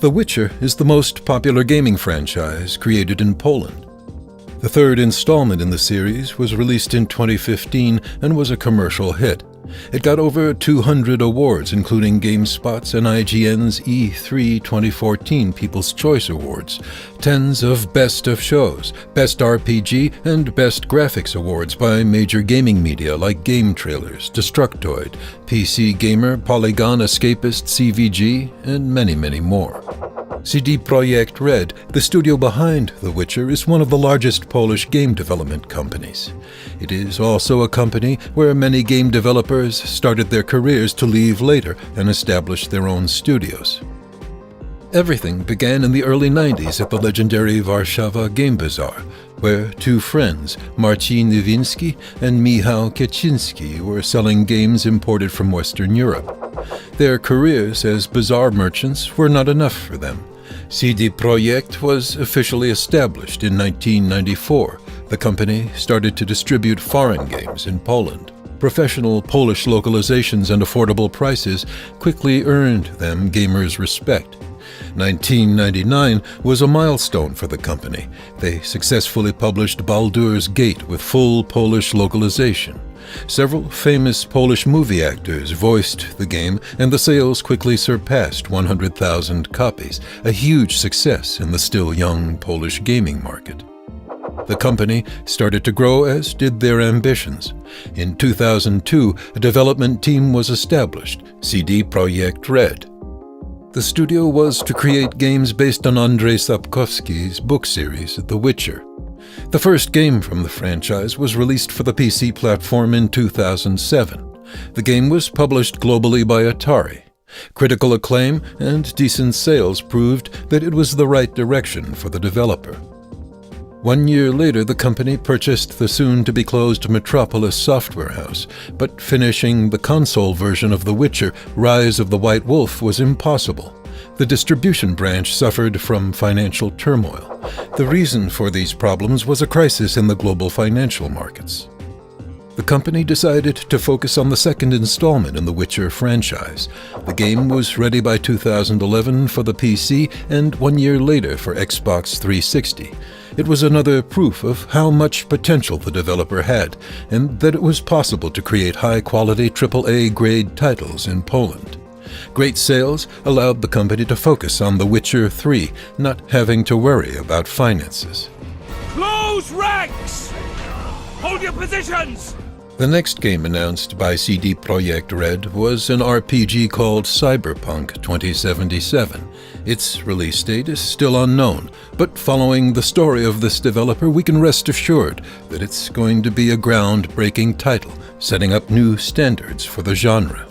The Witcher is the most popular gaming franchise created in Poland. The third installment in the series was released in 2015 and was a commercial hit. It got over 200 awards, including GameSpot's and IGN's E3 2014 People's Choice Awards, tens of Best of Shows, Best RPG, and Best Graphics Awards by major gaming media like Game Trailers, Destructoid, PC Gamer, Polygon, Escapist, CVG, and many, many more. CD Projekt Red, the studio behind The Witcher, is one of the largest Polish game development companies. It is also a company where many game developers started their careers to leave later and establish their own studios. Everything began in the early 90s at the legendary Warsaw Game Bazaar, where two friends, Marcin Nowinski and Michał Kaczynski, were selling games imported from Western Europe. Their careers as bazaar merchants were not enough for them. CD Projekt was officially established in 1994. The company started to distribute foreign games in Poland. Professional Polish localizations and affordable prices quickly earned them gamers' respect. 1999 was a milestone for the company. They successfully published Baldur's Gate with full Polish localization. Several famous Polish movie actors voiced the game, and the sales quickly surpassed 100,000 copies, a huge success in the still young Polish gaming market. The company started to grow, as did their ambitions. In 2002, a development team was established, CD Projekt Red. The studio was to create games based on Andrzej Sapkowski's book series, The Witcher. The first game from the franchise was released for the PC platform in 2007. The game was published globally by Atari. Critical acclaim and decent sales proved that it was the right direction for the developer. 1 year later, the company purchased the soon-to-be-closed Metropolis software house, but finishing the console version of The Witcher, Rise of the White Wolf, was impossible. The distribution branch suffered from financial turmoil. The reason for these problems was a crisis in the global financial markets. The company decided to focus on the second installment in the Witcher franchise. The game was ready by 2011 for the PC and 1 year later for Xbox 360. It was another proof of how much potential the developer had, and that it was possible to create high-quality AAA-grade titles in Poland. Great sales allowed the company to focus on The Witcher 3, not having to worry about finances. Close ranks! Hold your positions! The next game announced by CD Projekt Red was an RPG called Cyberpunk 2077. Its release date is still unknown, but following the story of this developer, we can rest assured that it's going to be a groundbreaking title, setting up new standards for the genre.